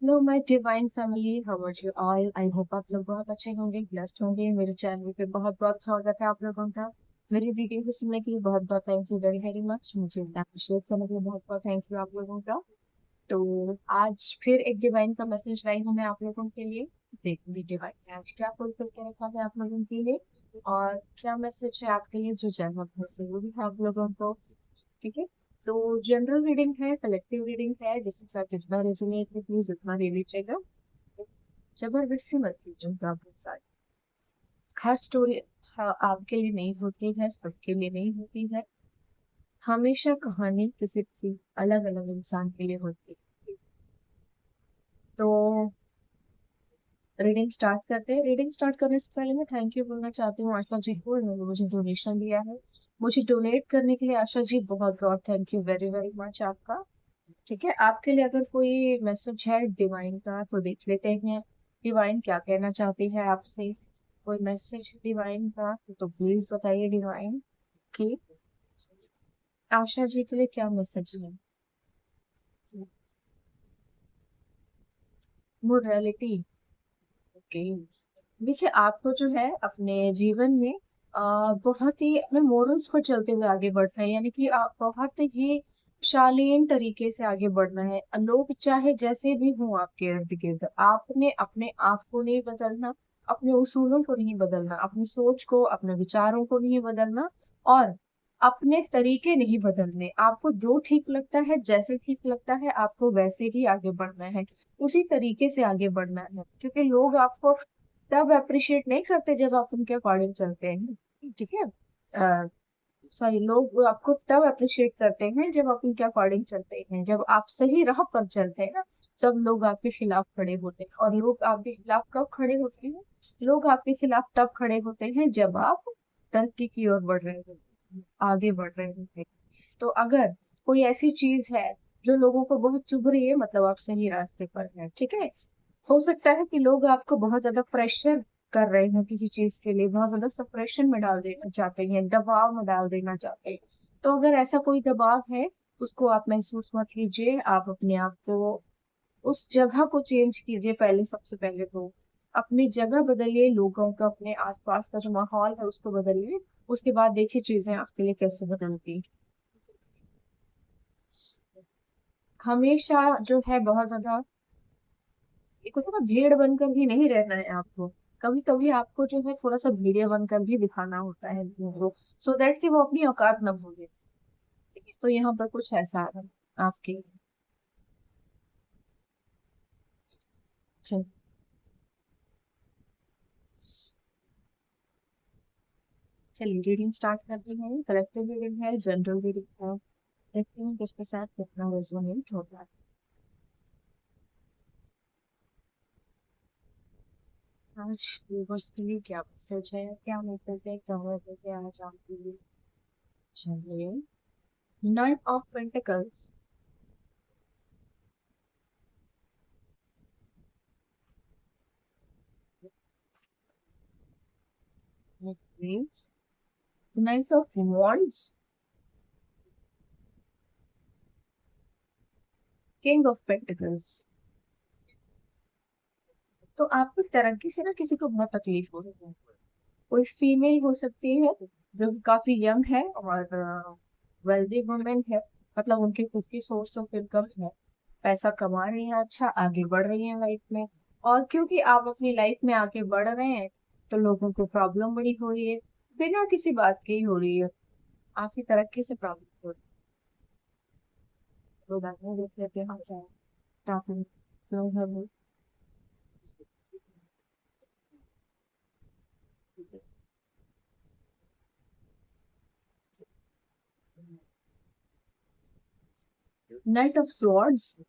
Hello my divine family, how are you all. I hope आप लोग बहुत अच्छे होंगे, ब्लेस्ड होंगे। मेरे चैनल पे बहुत बहुत स्वागत है आप लोगों का। मेरी रीडिंग को सुनने के लिए बहुत बहुत thank you very very much. मुझे अप्रिशिएट करने के लिए बहुत बहुत थैंक यू आप लोगों का। तो आज फिर एक डिवाइन का मैसेज लाई हूँ मैं आप लोगों के लिए। देखिए डिवाइन ने आज क्या फुलफिल के रखा है आप लोगों के लिए, और क्या मैसेज है आपके लिए जो जानना बहुत जरूरी है आप लोगों को। ठीक है। तो जनरल रीडिंग है, कलेक्टिव रीडिंग है, जिसके साथ जितना रेजोनेट कीजिए, जितना ले लीजिएगा। जबरदस्ती मत कीजिएगा आपके साथ। खास स्टोरी हाँ आपके लिए नहीं होती है, सबके लिए नहीं होती है। हमेशा कहानी किसी किसी अलग अलग इंसान के लिए होती है। तो रीडिंग स्टार्ट करते हैं। रीडिंग स्टार्ट करने से पहले मैं थैंक यू बोलना चाहती हूँ आशा जी को, इन्होंने मुझे डोनेशन दिया है। मुझे डोनेट करने के लिए आशा जी बहुत बहुत thank you very very much आपका। ठीक है, आपके लिए अगर कोई मैसेज है डिवाइन का तो देख लेते हैं। डिवाइन क्या कहना चाहती है आपसे। कोई मैसेज डिवाइन का तो प्लीज बताइए डिवाइन की आशा जी के लिए क्या मैसेज है। मोरालिटी। ओके। देखिए आपको जो है अपने जीवन में बहुत ही अपने मोरल्स पर चलते हुए आगे बढ़ना है, यानी कि आप बहुत ही शालीन तरीके से आगे बढ़ना है। लोग चाहे जैसे भी हों आपके इर्द गिर्द, आपने अपने आप को नहीं बदलना, अपने उसूलों को नहीं बदलना, अपनी सोच को अपने विचारों को नहीं बदलना, और अपने तरीके नहीं बदलने। आपको जो ठीक लगता है, जैसे ठीक लगता है, आपको वैसे ही आगे बढ़ना है, उसी तरीके से आगे बढ़ना है। क्योंकि लोग आपको तब अप्रिशिएट नहीं करते जब आप उनके अकॉर्डिंग चलते हैं। ठीक है। सॉरी, लोग आपको तब अप्रिशिएट करते हैं जब आप उनके अकॉर्डिंग चलते हैं। जब आप सही राह पर चलते हैं ना, सब लोग आपके खिलाफ खड़े होते हैं। और लोग आपके खिलाफ कब खड़े होते हैं? लोग आपके खिलाफ तब खड़े होते हैं जब आप तरक्की की ओर बढ़ रहे होते हैं, आगे बढ़ रहे होते हैं। तो अगर कोई ऐसी चीज है जो लोगों को बहुत चुभ रही है, मतलब आप सही रास्ते पर हैं। ठीक है। हो सकता है कि लोग आपको बहुत ज्यादा प्रेशर कर रहे हैं किसी चीज के लिए, बहुत ज्यादा सप्रेशन में डाल देना चाहते हैं, दबाव में डाल देना चाहते हैं। तो अगर ऐसा कोई दबाव है, उसको आप महसूस मत कीजिए। आप अपने आप को उस जगह को चेंज कीजिए। पहले सबसे पहले तो अपनी जगह बदलिए, लोगों का, अपने आसपास का जो माहौल है उसको बदलिए। उसके बाद देखिए चीजें आपके लिए कैसे बदलती। हमेशा जो है बहुत ज्यादा एक होता है ना, भीड़ बनकर ही नहीं रहना है आपको। कभी कभी आपको जो है थोड़ा सा भीड़े बनकर भी दिखाना होता है लोगों को, सो दैट कि वो अपनी औकात न भूले। ठीक है? तो यहाँ पर कुछ ऐसा है आपके। चल, चलिए रीडिंग स्टार्ट करते हैं। कलेक्टिव रीडिंग है, जनरल रीडिंग है। देखते हैं किसके साथ कितना रेजोनेट होता है। आज व्यूअर्स के लिए क्या मैसेज है, क्या मैसेज है, क्या मैसेज है आज आपके लिए। चलिए, night of pentacles. Please. Night of wands. King of pentacles. तो आपको तरक्की से ना किसी को बहुत तकलीफ हो रही है। कोई फीमेल हो सकती है जो काफी यंग है और वेल्दी वुमेन है, मतलब उनकी खुद की सोर्स ऑफ इनकम है, पैसा कमा रही है, अच्छा आगे बढ़ रही है लाइफ में। और क्योंकि आप अपनी लाइफ में आगे बढ़ रहे हैं, तो लोगों को प्रॉब्लम बड़ी हो रही है, बिना किसी बात की ही हो रही है। आपकी तरक्की से प्रॉब्लम हो रही है। तो बाद में देख लेते हैं क्या है। काफी लोग हैं वो। Night of swords.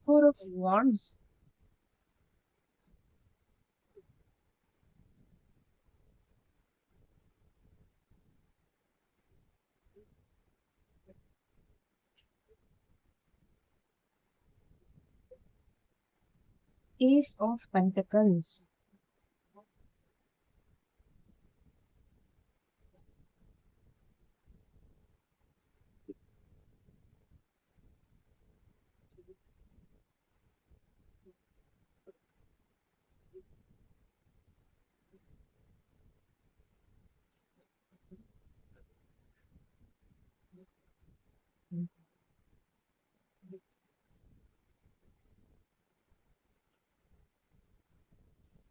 Four of wands. S of pentacles.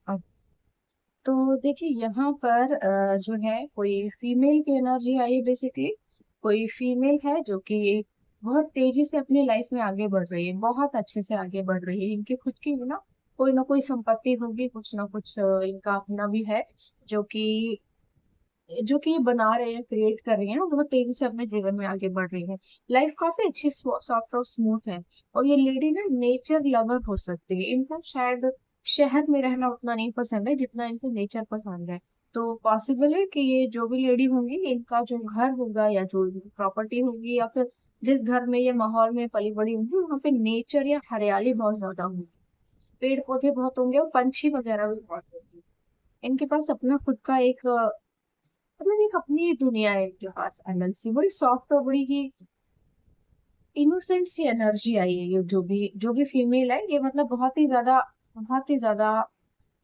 अब तो देखिए यहाँ पर जो है कोई फीमेल की एनर्जी आई है बेसिकली। कोई फीमेल है जो कि बहुत तेजी से अपनी लाइफ में आगे बढ़ रही है, बहुत अच्छे से आगे बढ़ रही है। इनकी खुद की भी ना कोई संपत्ति होगी, कुछ ना कुछ इनका अपना भी है जो कि ये बना रहे हैं, क्रिएट कर रही हैं, बहुत तेजी से अपने जीवन में आगे बढ़ रही है। लाइफ काफी अच्छी सॉफ्ट और स्मूथ है। और ये लेडी ना नेचर लवर हो सकती है। इनको शायद शहर में रहना उतना नहीं पसंद है जितना इनको नेचर पसंद है। तो पॉसिबल है कि ये जो भी लेडी होंगी, इनका जो घर होगा या जो प्रॉपर्टी होगी या फिर जिस घर में ये माहौल में पली बड़ी होंगी, वहाँ पे नेचर या हरियाली बहुत ज्यादा होगी, पेड़ पौधे बहुत होंगे और पंछी वगैरह भी बहुत होंगे। इनके पास अपना खुद का एक मतलब एक अपनी ही दुनिया है इनके पास। एनएलसी बड़ी सॉफ्ट और बड़ी ही इनोसेंट सी एनर्जी आई है। ये जो भी फीमेल है, ये मतलब बहुत ही ज्यादा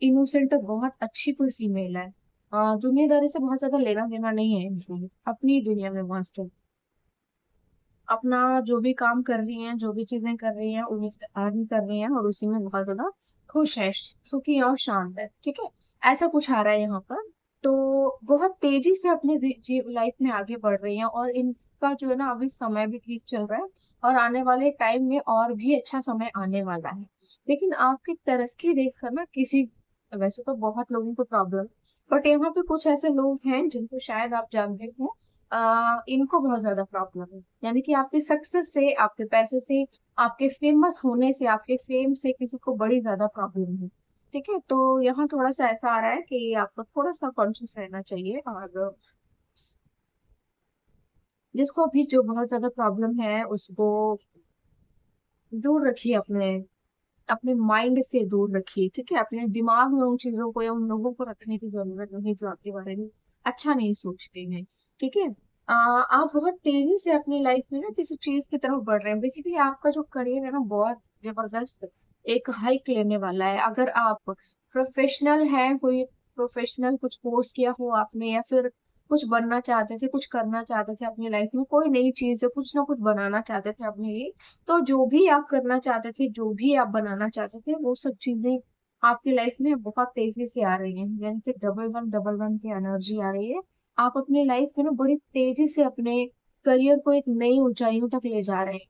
इनोसेंट और बहुत अच्छी कोई फीमेल है। दुनियादारी से बहुत ज्यादा लेना देना नहीं है इनको, अपनी दुनिया में मस्त है। अपना जो भी काम कर रही हैं, जो भी चीजें कर रही हैं, उन्हीं से अर्न कर रही हैं और उसी में बहुत ज्यादा खुश है, सुखी और शांत है। ठीक है, ऐसा कुछ आ रहा है यहाँ पर। तो बहुत तेजी से अपने लाइफ में आगे बढ़ रही हैं और इनका जो है ना अभी समय भी ठीक चल रहा है और आने वाले टाइम में और भी अच्छा समय आने वाला है। लेकिन आपकी तरक्की देखकर ना किसी, वैसे तो बहुत लोगों को प्रॉब्लम, बट यहाँ पे कुछ ऐसे लोग हैं जिनको शायद आप जानते हो, इनको बहुत ज्यादा प्रॉब्लम है। यानी कि आपकी सक्सेस से, आपके पैसे से, आपके फेमस होने से, आपके फेम से किसी को बड़ी ज्यादा प्रॉब्लम है। ठीक है, तो यहाँ थोड़ा सा ऐसा आ रहा है कि आपको थोड़ा सा कॉन्शियस रहना चाहिए। और जिसको भी जो बहुत ज्यादा प्रॉब्लम है उसको दूर रखिए, अपने अपने माइंड से दूर रखिए। ठीक है, अपने दिमाग में उन चीजों को या उन लोगों को रखने की जरूरत नहीं जो आपके बारे में अच्छा नहीं सोचते हैं। ठीक है, आप बहुत तेजी से अपनी लाइफ में ना किसी चीज की तरफ बढ़ रहे हैं। बेसिकली आपका जो करियर है ना बहुत जबरदस्त एक हाइक लेने वाला है। अगर आप प्रोफेशनल हैं, कोई प्रोफेशनल कुछ कोर्स किया हो आपने, या फिर कुछ बनना चाहते थे, कुछ करना चाहते थे अपनी लाइफ में, कोई नई चीज कुछ ना कुछ बनाना चाहते थे अपने लिए, तो जो भी आप करना चाहते थे, जो भी आप बनाना चाहते थे, वो सब चीजें आपकी लाइफ में बहुत तेजी से आ रही हैं। यानी कि डबल वन की एनर्जी आ रही है। आप अपनी लाइफ में ना बड़ी तेजी से अपने करियर को एक नई ऊंचाइयों तक ले जा रहे हैं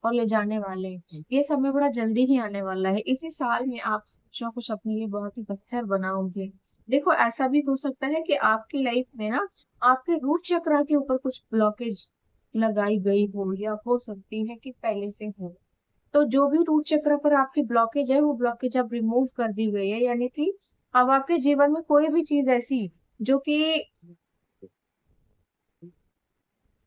और ले जाने वाले हैं। ये समय बड़ा जल्दी ही आने वाला है। इसी साल में आप कुछ ना कुछ अपने लिए बहुत ही बेहतर बनाओगे। देखो, ऐसा भी हो सकता है कि आपकी लाइफ में ना आपके रूट चक्र के ऊपर कुछ ब्लॉकेज लगाई गई हो, या हो सकती है कि पहले से हो। तो जो भी रूट चक्र पर आपकी ब्लॉकेज है, वो ब्लॉकेज अब रिमूव कर दी गई है। यानी कि अब आपके जीवन में कोई भी चीज ऐसी जो कि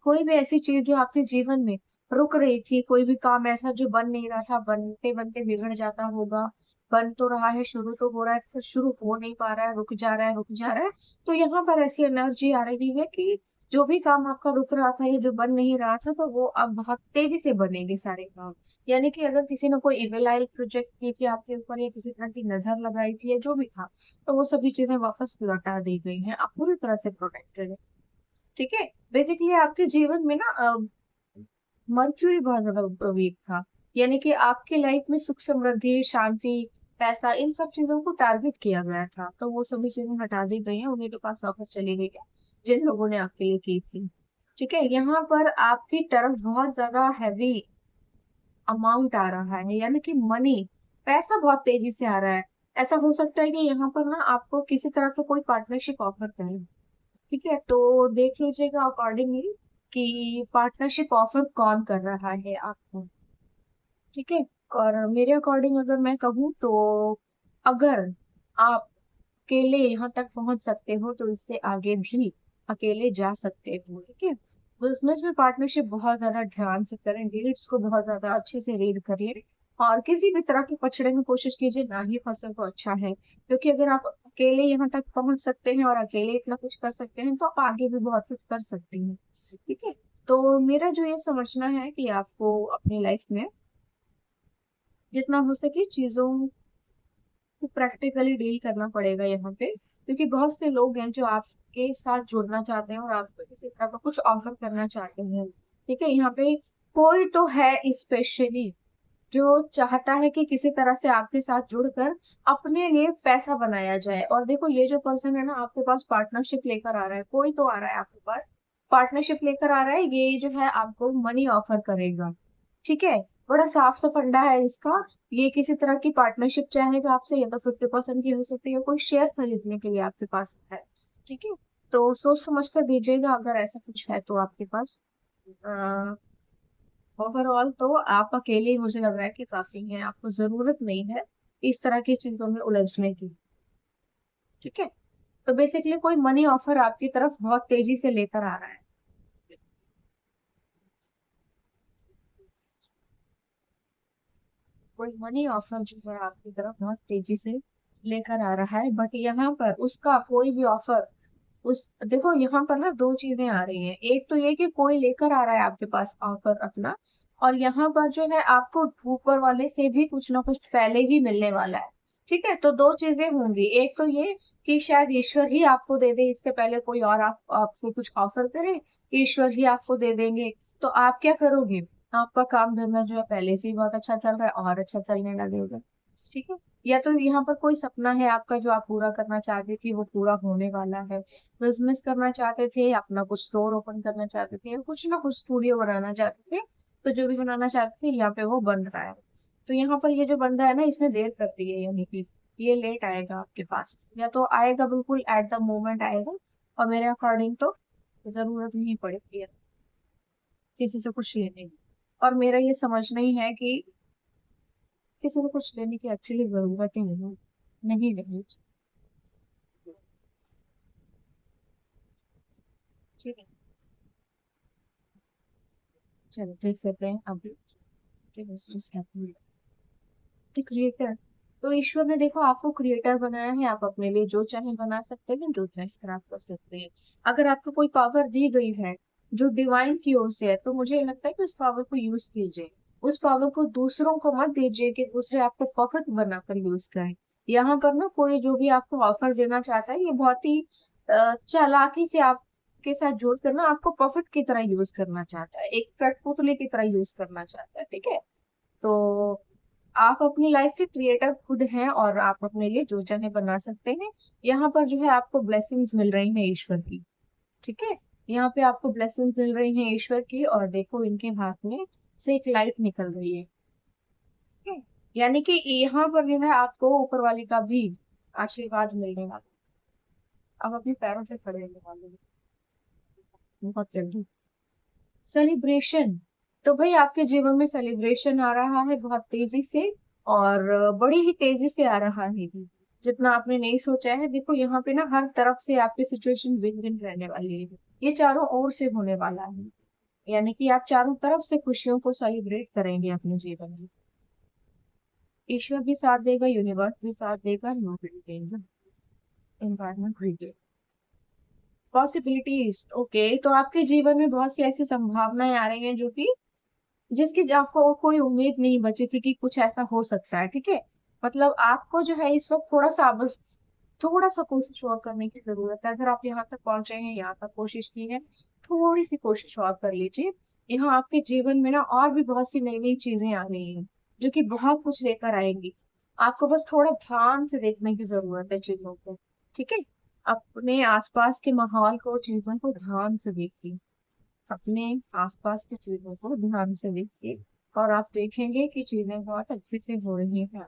कोई भी ऐसी चीज जो आपके जीवन में रुक रही थी, कोई भी काम ऐसा जो बन नहीं रहा था, बनते बनते बिगड़ जाता होगा, बन तो रहा है, शुरू तो हो रहा है, पर शुरू हो नहीं पा रहा है, रुक जा रहा है, रुक जा रहा है। तो यहाँ पर ऐसी एनर्जी आ रही है कि जो भी काम आपका रुक रहा था या जो बन नहीं रहा था, तो वो अब बहुत तेजी से बनेंगे सारे काम। यानी कि अगर किसी ने कोई इविल आई प्रोजेक्ट की थी आपके ऊपर, या किसी तरह की नजर लगाई थी, या जो भी था, तो वो सभी चीजें वापस लौटा दी गई हैं। आप पूरी तरह से प्रोटेक्टेड है। ठीक है, बेसिकली आपके जीवन में ना मर्क्यूरी बहुत ज्यादा वीक था। यानी कि आपकी लाइफ में सुख समृद्धि, शांति, पैसा, इन सब चीजों को टारगेट किया गया था, तो वो सभी चीजें हटा दी गई हैं, उन्हीं के पास वापस चली गई है जिन लोगों ने आपके लिए की थी। ठीक है, यहाँ पर आपकी तरफ बहुत ज्यादा हैवी अमाउंट आ रहा है, यानी कि मनी, पैसा बहुत तेजी से आ रहा है। ऐसा हो सकता है कि यहाँ पर ना आपको किसी तरह का कोई पार्टनरशिप ऑफर करें। ठीक है, तो देख लीजिएगा अकॉर्डिंगली कि पार्टनरशिप ऑफर कौन कर रहा है आपको। ठीक है, और मेरे अकॉर्डिंग अगर मैं कहूँ तो अगर आप अकेले यहाँ तक पहुंच सकते हो, तो इससे आगे भी अकेले जा सकते हो। ठीक है, बिजनेस में पार्टनरशिप बहुत ज्यादा ध्यान से करें, डील्स को बहुत ज्यादा अच्छे से रीड करिए। और किसी भी तरह के पछड़े में कोशिश कीजिए ना ही फंसे तो अच्छा है, क्योंकि अगर आप अकेले यहाँ तक पहुंच सकते हैं और अकेले इतना कुछ कर सकते हैं तो आप आगे भी बहुत कुछ कर सकती हैं। ठीक है। तो मेरा जो ये समझना है कि आपको अपनी लाइफ में जितना हो सके चीजों को प्रैक्टिकली डील करना पड़ेगा यहाँ पे, क्योंकि बहुत से लोग हैं जो आपके साथ जुड़ना चाहते हैं और आपको किसी तरह का कुछ ऑफर करना चाहते हैं। ठीक है। यहाँ पे कोई तो है स्पेशली जो चाहता है कि किसी तरह से आपके साथ जुड़कर अपने लिए पैसा बनाया जाए। और देखो ये जो पर्सन है ना आपके पास पार्टनरशिप लेकर आ रहा है, कोई तो आ रहा है आपके पास पार्टनरशिप लेकर आ रहा है, ये जो है आपको मनी ऑफर करेगा। ठीक है। बड़ा साफ सा फंडा है इसका। ये किसी तरह की पार्टनरशिप चाहेगा आपसे, या तो 50% की हो सकती है, कोई शेयर खरीदने के लिए आपके पास है। ठीक है। तो सोच समझ कर दीजिएगा अगर ऐसा कुछ है तो आपके पास। ओवरऑल तो आप अकेले ही मुझे लग रहा है कि काफी हैं, आपको जरूरत नहीं है इस तरह की चीजों में उलझने की। ठीक है। तो बेसिकली कोई मनी ऑफर आपकी तरफ बहुत तेजी से लेकर आ रहा है। कोई मनी ऑफर जो है आपकी तरफ बहुत तेजी से लेकर आ रहा है, बट यहाँ पर उसका कोई भी ऑफर उस देखो यहाँ पर ना दो चीजें आ रही हैं। एक तो ये कि कोई लेकर आ रहा है आपके पास ऑफर अपना, और यहाँ पर जो है आपको ऊपर वाले से भी कुछ ना कुछ पहले ही मिलने वाला है। ठीक है। तो दो चीजें होंगी, एक तो ये कि शायद ईश्वर ही आपको दे दे इससे पहले कोई और आपको कुछ ऑफर करे, ईश्वर ही आपको दे देंगे। तो आप क्या करोगे? आपका काम धंधा जो है पहले से ही बहुत अच्छा चल रहा है और अच्छा चलने लगेगा। ठीक है। या तो यहाँ पर कोई सपना है आपका जो आप पूरा करना चाहते थे वो पूरा होने वाला है। बिजनेस करना चाहते थे, अपना कुछ स्टोर ओपन करना चाहते थे, या कुछ ना कुछ स्टूडियो बनाना चाहते थे, तो जो भी बनाना चाहते थे यहाँ पे वो बन रहा है। तो यहाँ पर ये जो बंदा है ना इसने देर कर दी है, यानी कि ये लेट आएगा आपके पास, या तो आएगा बिल्कुल एट द मोमेंट आएगा। और मेरे अकॉर्डिंग तो जरूरत नहीं पड़ेगी किसी से कुछ लेने की। और मेरा ये समझना ही है कि किसी से कुछ लेने की एक्चुअली जरूरत ही नहीं, नहीं नहीं। ठीक है। चलो देख लेते हैं अभी। क्रिएटर, तो ईश्वर ने देखो आपको क्रिएटर बनाया है, आप अपने लिए जो चाहे बना सकते हैं, जो चाहे खराब कर सकते हैं। अगर आपको कोई पावर दी गई है जो डिवाइन की ओर से है, तो मुझे लगता है कि उस पावर को यूज कीजिए। उस पावर को दूसरों को मत दीजिए कि दूसरे आपको पकड़ बनाकर यूज करें। यहाँ पर ना कोई जो भी आपको ऑफर देना चाहता है ये बहुत ही चालाकी से आपके साथ जोड़ कर ना आपको पॉकेट की तरह यूज करना चाहता है, एक कठपुतली की तरह यूज करना चाहता है। ठीक है। तो आप अपनी लाइफ के क्रिएटर खुद हैं और आप अपने लिए जो चाहे बना सकते हैं। यहाँ पर जो है आपको ब्लेसिंग्स मिल रही हैं ईश्वर की। ठीक है। यहाँ पे आपको ब्लेसिंग्स मिल रही हैं ईश्वर की, और देखो इनके हाथ में से एक लाइट निकल रही है। ठीक है। यानी कि यहाँ पर जो है आपको ऊपर वाले का भी आशीर्वाद मिलने वाला है। आप अपने पैरों पे खड़े होने वाले हैं बहुत जल्दी। सेलिब्रेशन, तो भाई आपके जीवन में सेलिब्रेशन आ रहा है बहुत तेजी से, और बड़ी ही तेजी से आ रहा है। जितना आपने नहीं सोचा है, देखो यहाँ पे ना हर तरफ से आपकी सिचुएशन विन विन रहने वाली है। ये चारों ओर से होने वाला है, यानी कि आप चारों तरफ से खुशियों को सेलिब्रेट करेंगे अपने जीवन में। ईश्वर भी साथ देगा, यूनिवर्स भी साथ देगा, लोग भी देंगे, एनवायरमेंट भी देगा। पॉसिबिलिटीज, ओके, तो आपके जीवन में बहुत सी ऐसी संभावनाएं आ रही हैं जो कि जिसकी आपको कोई उम्मीद नहीं बची थी कि कुछ ऐसा हो सकता है। ठीक है। मतलब आपको जो है इस वक्त थोड़ा सा बस थोड़ा सा कोशिश और करने की जरूरत है। अगर आप यहाँ तक पहुंचे हैं, यहाँ तक कोशिश की है, थोड़ी सी कोशिश और कर लीजिए। यहाँ आपके जीवन में ना और भी बहुत सी नई नई चीजें आ रही हैं जो कि बहुत कुछ लेकर आएंगी। आपको बस थोड़ा ध्यान से देखने की जरूरत है चीजों को। ठीक है। अपने आसपास के माहौल को, चीजों को ध्यान से देखिए। अपने आसपास की चीजों को ध्यान से देखिए, और आप देखेंगे कि चीजें बहुत अच्छे से हो रही हैं।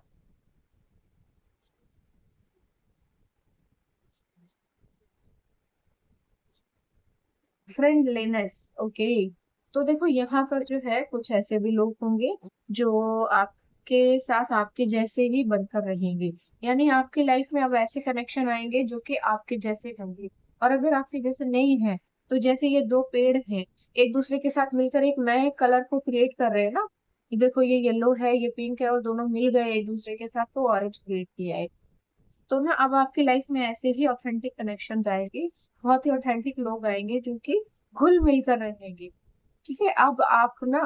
Friendliness, okay. तो देखो यहाँ पर जो है कुछ ऐसे भी लोग होंगे जो आपके साथ आपके जैसे ही बनकर रहेंगे। यानी आपकी लाइफ में अब ऐसे कनेक्शन आएंगे जो कि आपके जैसे होंगे। और अगर आपके जैसे नहीं है, तो जैसे ये दो पेड़ हैं एक दूसरे के साथ मिलकर एक नए कलर को क्रिएट कर रहे हैं ना, ये देखो ये येलो है, ये पिंक है, और दोनों मिल गए एक दूसरे के साथ तो ऑरेंज क्रिएट किया है। तो ना अब आपकी लाइफ में ऐसे ही ऑथेंटिक कनेक्शन आएंगे, बहुत ही ऑथेंटिक लोग आएंगे जो कि घुल मिल कर रहेंगे। ठीक है। अब आप ना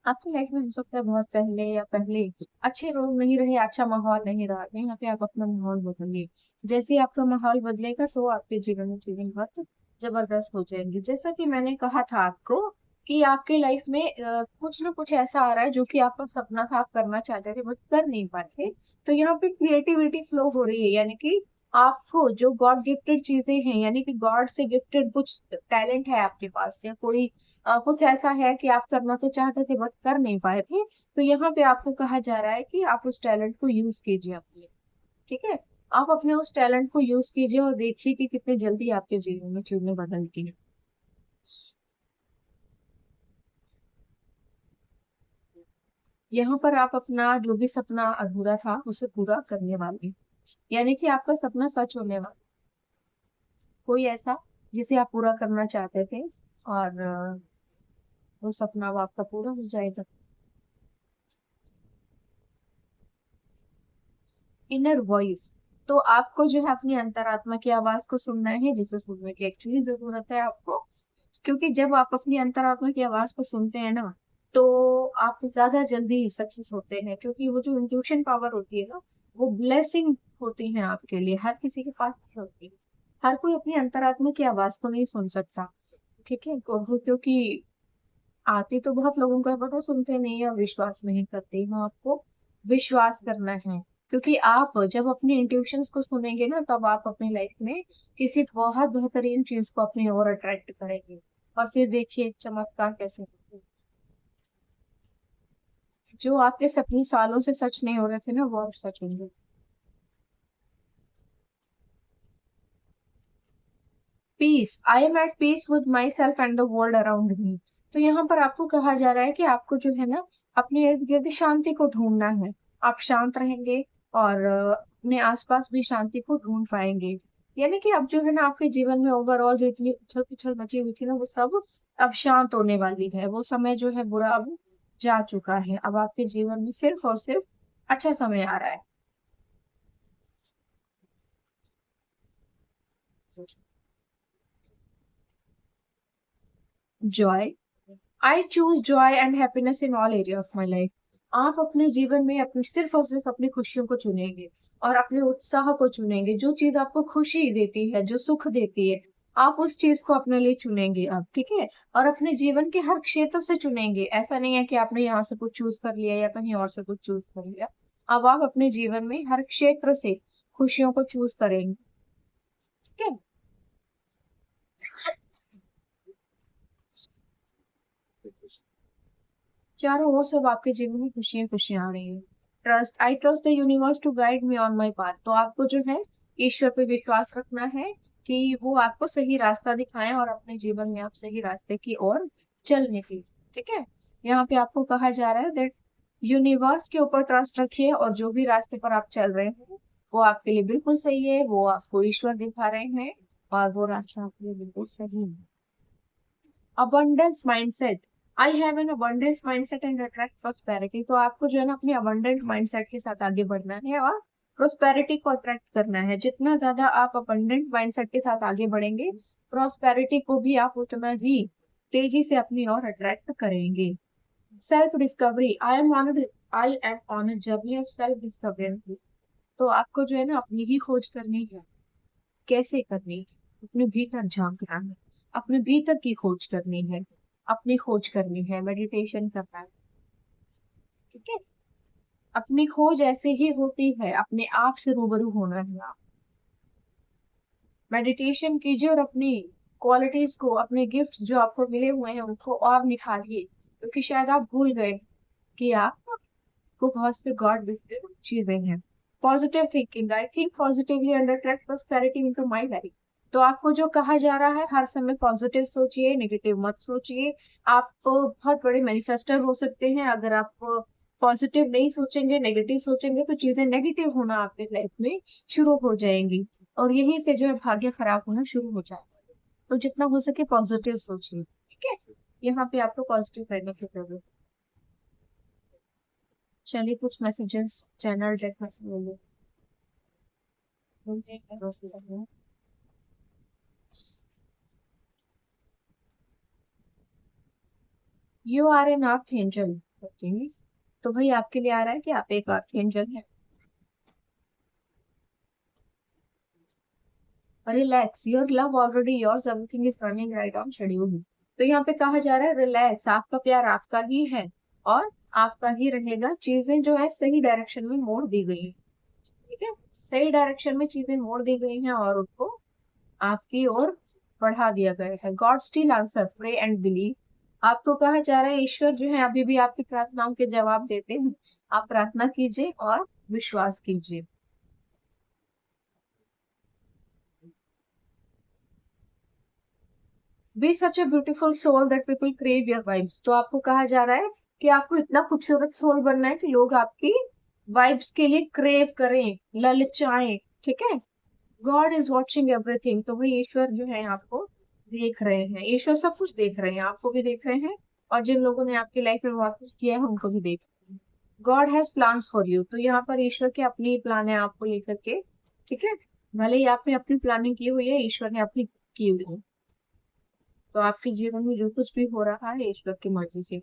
आपकी लाइफ में हो सकता है बहुत पहले या पहले अच्छे लोग नहीं रहे, अच्छा माहौल नहीं रहा, यहाँ पे आप अपना माहौल बदलिए। जैसे ही आपका माहौल बदलेगा तो आपके जीवन में चीजें बहुत जबरदस्त हो जाएंगी। जैसा कि मैंने कहा था आपको कि आपके लाइफ में कुछ ना कुछ ऐसा आ रहा है जो कि आपका सपना था, आप करना चाहते थे बट कर नहीं पाते। तो यहाँ पे क्रिएटिविटी फ्लो हो रही है, यानी कि आपको जो गॉड गिफ्टेड चीजें हैं, यानी कि गॉड से गिफ्टेड कुछ टैलेंट है आपके पास, या कोई कुछ ऐसा है कि आप करना तो चाहते थे बट कर नहीं पाए थे, तो यहाँ पे आपको कहा जा रहा है कि आप उस टैलेंट को यूज कीजिए अपने। ठीक है। आप अपने उस टैलेंट को यूज कीजिए और देखिए कि कितने जल्दी आपके जीवन में चीजें बदलती हैं। यहाँ पर आप अपना जो भी सपना अधूरा था उसे पूरा करने वाले हैं। यानी कि आपका सपना सच होने वाला, कोई ऐसा जिसे आप पूरा करना चाहते थे, और वो सपना अब आपका पूरा हो जाएगा। इनर वॉइस, तो आपको जो है अपनी अंतरात्मा की आवाज को सुनना है, जिसे सुनने की एक्चुअली जरूरत है आपको। क्योंकि जब आप अपनी अंतरात्मा की आवाज को सुनते हैं ना, तो आप ज्यादा जल्दी सक्सेस होते हैं, क्योंकि वो जो इंट्यूशन पावर होती है ना, वो ब्लेसिंग होती है आपके लिए, हर किसी के पास नहीं होती। हर कोई अपनी अंतरात्मा की आवाज को नहीं सुन सकता। ठीक है। क्योंकि आती तो बहुत लोगों को है बट वो सुनते नहीं है और विश्वास नहीं करते हैं। आपको विश्वास करना है, क्योंकि आप जब अपनी इंट्यूशंस को सुनेंगे ना, तब आप अपनी लाइफ में किसी बहुत बेहतरीन चीज को अपनी ओर अट्रैक्ट करेंगे। और फिर देखिए चमत्कार कैसे होते हैं। जो आपके सपने सालों से सच नहीं हो रहे थे ना, वो अब सच होंगे। Peace, I am at peace with myself and the world around me. तो यहाँ पर आपको कहा जा रहा है कि आपको जो है ना अपने इर्द गिर्द शांति को ढूंढना है। आप शांत रहेंगे और अपने आसपास भी शांति को ढूंढ पाएंगे। यानी कि अब जो है ना आपके जीवन में ओवरऑल जो इतनी उछल पुछल मची हुई थी ना, वो सब अब शांत होने वाली है। वो समय जो है बुरा अब जा चुका है। अब आपके जीवन में सिर्फ और सिर्फ अच्छा समय आ रहा है। Joy, I choose Joy and happiness in all area of my life. आप अपने जीवन में अपनी सिर्फ और सिर्फ अपनी खुशियों को चुनेंगे और अपने उत्साह को चुनेंगे। जो चीज आपको खुशी देती है, जो सुख देती है, आप उस चीज को अपने लिए चुनेंगे अब। ठीक है। और अपने जीवन के हर क्षेत्र से चुनेंगे। ऐसा नहीं है कि आपने यहाँ से कुछ चूज कर लिया या कहीं और से कुछ चूज कर लिया। अब आप अपने जीवन में हर क्षेत्र से खुशियों को चूज करेंगे। ठीक है। चारों ओर सब आपके जीवन में खुशियां खुशियां आ रही है। Trust, I trust the universe to guide me on my path. तो आपको जो है ईश्वर पे विश्वास रखना है कि वो आपको सही रास्ता दिखाएं और अपने जीवन में आप सही रास्ते की ओर चलने की। ठीक है। यहाँ पे आपको कहा जा रहा है दैट यूनिवर्स के ऊपर ट्रस्ट रखिए, और जो भी रास्ते पर आप चल रहे हैं वो आपके लिए बिल्कुल सही है, वो आपको ईश्वर दिखा रहे हैं, और वो रास्ता आपके लिए बिल्कुल सही है। Abundance mindset, I have an abundance mindset and attract prosperity. तो आपको जो है ना अपने अबंडेंट माइंडसेट के साथ आगे बढ़ना है और प्रोस्पेरिटी को अट्रैक्ट करना है। जितना ज्यादा आप अबंडेंट माइंडसेट के साथ आगे बढ़ेंगे, प्रोस्पेरिटी को भी आप उतना ही तेजी से अपनी ओर अट्रैक्ट करेंगे। Self discovery, I am on a journey of self discovery. तो आपको जो है ना अपनी ही खोज करनी है। कैसे करनी है? अपने भीतर झांकना है, अपने भीतर की खोज करनी है, अपनी खोज करनी है, मेडिटेशन करना है। ठीक है। अपनी खोज ऐसे ही होती है, अपने आप से रूबरू होना है। आप मेडिटेशन कीजिए और अपनी क्वालिटीज को, अपने गिफ्ट्स जो आपको मिले हुए हैं उनको और निखारिए, क्योंकि शायद आप भूल गए कि आपको बहुत से गॉड गिफ्टेड चीजें हैं। Positive thinking, I think positively and attract prosperity into my life. तो आपको जो कहा जा रहा है, हर समय पॉजिटिव सोचिए, नेगेटिव मत सोचिए। आप बहुत बड़े मैनिफेस्टर हो सकते हैं। अगर आप पॉजिटिव नहीं सोचेंगे, नेगेटिव सोचेंगे, तो चीजें नेगेटिव होना आपके लाइफ में शुरू हो जाएंगी, और यहीं से जो है भाग्य खराब होना शुरू हो जाएगा। तो जितना हो सके पॉजिटिव सोचिए। ठीक है। यहाँ पे आपको पॉजिटिव रहने की जरूरत। चलिए कुछ messages channel deck message you are an earth angel. तो भाई आपके लिए आ रहा है कि आप एक अर्थ एंजल है। Relax your love already yours everything is running right on schedule. तो यहाँ पे कहा जा रहा है रिलैक्स, आपका प्यार आपका ही है और आपका ही रहेगा। चीजें जो है सही डायरेक्शन में मोड़ दी गई है। ठीक है, सही डायरेक्शन में चीजें मोड़ दी गई हैं और उसको आपकी ओर बढ़ा दिया गया है। God still answer pray and believe. आपको कहा जा रहा है ईश्वर जो है अभी भी आपकी प्रार्थनाओं के जवाब देते हैं। आप प्रार्थना कीजिए और विश्वास कीजिए। Be such a beautiful soul that people crave your vibes. तो आपको कहा जा रहा है कि आपको इतना खूबसूरत सोल बनना है कि लोग आपकी वाइब्स के लिए क्रेव करें, ललचाएं। ठीक है, गॉड इज वॉचिंग एवरीथिंग। तो वही ईश्वर जो है आपको देख रहे हैं। ईश्वर सब कुछ देख रहे हैं, आपको भी देख रहे हैं और जिन लोगों ने आपकी लाइफ में बहुत कुछ किया है उनको भी देख रहे हैं। God has plans for you. तो यहाँ पर ईश्वर के अपनी प्लान है आपको लेकर के। ठीक है, भले ही आपने अपनी प्लानिंग की हुई है, ईश्वर ने अपनी की हुई है। तो आपके जीवन में जो कुछ भी हो रहा है ईश्वर की मर्जी से।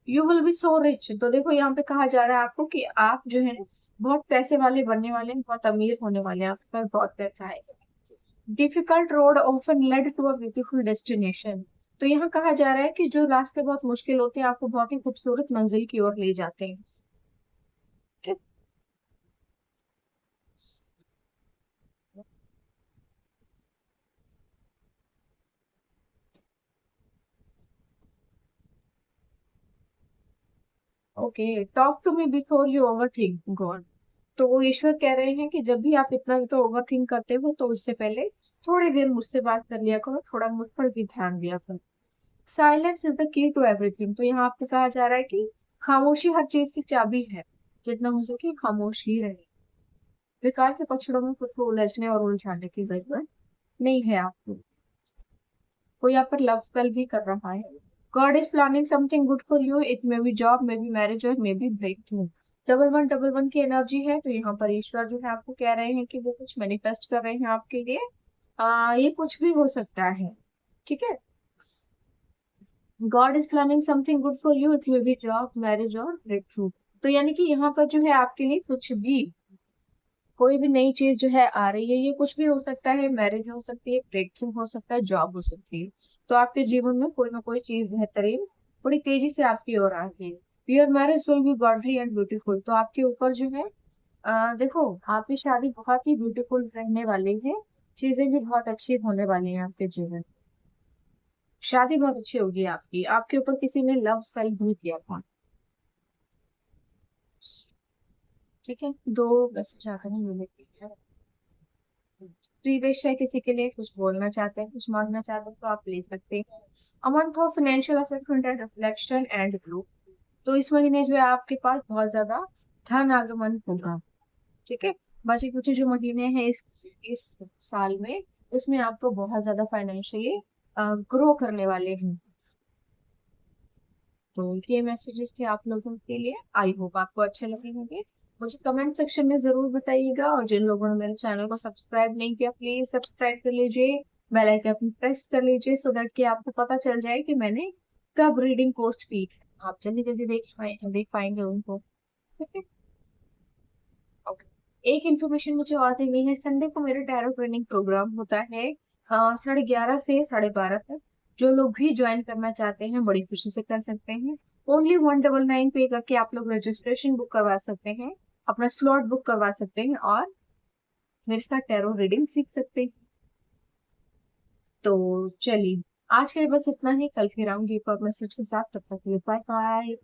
You will be so rich. तो देखो यहाँ पे कहा जा रहा है आपको कि आप जो है बहुत पैसे वाले बनने वाले हैं, बहुत अमीर होने वाले हैं, आपके पास बहुत पैसा है। Difficult road often lead to a beautiful destination. तो यहाँ कहा जा रहा है कि जो रास्ते बहुत मुश्किल होते हैं आपको बहुत ही खूबसूरत मंजिल की ओर ले जाते हैं। ठीक। Okay, talk to me before you overthink God. तो वो ईश्वर कह रहे हैं कि जब भी आप इतना तो ओवर थिंक करते हो तो उससे पहले थोड़ी देर मुझसे बात कर लिया करो, थोड़ा मुझ पर भी ध्यान दिया करो। Silence is the key to everything. तो यहाँ आपको कहा जा रहा है कि खामोशी हर चीज की चाबी है। जितना हो सके खामोश ही रहे। बेकार के पछड़ों में खुद को उलझने और उलझाने की जरूरत नहीं है आपको। कोई आप पर लव स्पेल भी कर रहा है। God is planning something good for you. It may be job, may be marriage और may be breakthrough. Double one की एनर्जी है। तो यहाँ पर ईश्वर जो है आपको कह रहे हैं कि वो कुछ मैनिफेस्ट कर रहे हैं आपके लिए। ये कुछ भी हो सकता है। ठीक है, God is planning something good for you. It may be job, marriage और ब्रेक थ्रू। तो यानी कि यहाँ पर जो है आपके लिए कुछ भी, कोई भी नई चीज जो है आ रही है, ये कुछ भी हो सकता है। मैरिज हो सकती है, ब्रेक थ्रू हो सकता है, जॉब हो सकती है। तो आपके जीवन में कोई ना कोई चीज बेहतरीन बड़ी तेजी से आपकी ओर आ रही है। Your marriage will be godly and beautiful. तो आपके ऊपर जो है देखो आपकी शादी बहुत ही ब्यूटीफुल रहने वाली है। चीजें भी बहुत अच्छी होने वाली हैं आपके जीवन। शादी बहुत अच्छी होगी आपकी। आपके ऊपर किसी ने लव स्पेल भी किया था। ठीक है, दो मैसेज आकर ही मिले। प्रीवियस है किसी के लिए कुछ बोलना चाहते हैं, कुछ मांगना चाहते हैं तो आप ले सकते हैं। A month of financial assessment and reflection and grow. तो इस महीने जो है आपके पास बहुत ज्यादा धन आगमन होगा। ठीक है, बाकी कुछ जो महीने हैं इस साल में, उसमें आपको बहुत ज्यादा फाइनेंशियली ग्रो करने वाले हैं। तो ये मैसेजेस थे आप लोगों के लिए। आई होप आपको अच्छे लगे होंगे। मुझे कमेंट सेक्शन में जरूर बताइएगा और जिन लोगों ने मेरे चैनल को सब्सक्राइब नहीं किया प्लीज सब्सक्राइब कर लीजिए। बेल आइकन प्रेस कर लीजिए सो दैट कि आपको पता चल जाए कि मैंने कब रीडिंग पोस्ट की है। आप जल्दी जल्दी देख पाएंगे उनको। ओके, एक इन्फॉर्मेशन मुझे और देनी है। संडे को मेरा टैरो ट्रेनिंग प्रोग्राम होता है 11:30 से 12:30 तक। जो लोग भी ज्वाइन करना चाहते हैं बड़ी खुशी से कर सकते हैं। ओनली 199 पे करके आप लोग रजिस्ट्रेशन बुक करवा सकते हैं, अपना स्लॉट बुक करवा सकते हैं और मेरे साथ टैरो रीडिंग सीख सकते हैं। तो चलिए आज के लिए बस इतना ही। कल फिर आऊंगी एक और मैसेज के साथ। तब तक के लिए बाय बाय।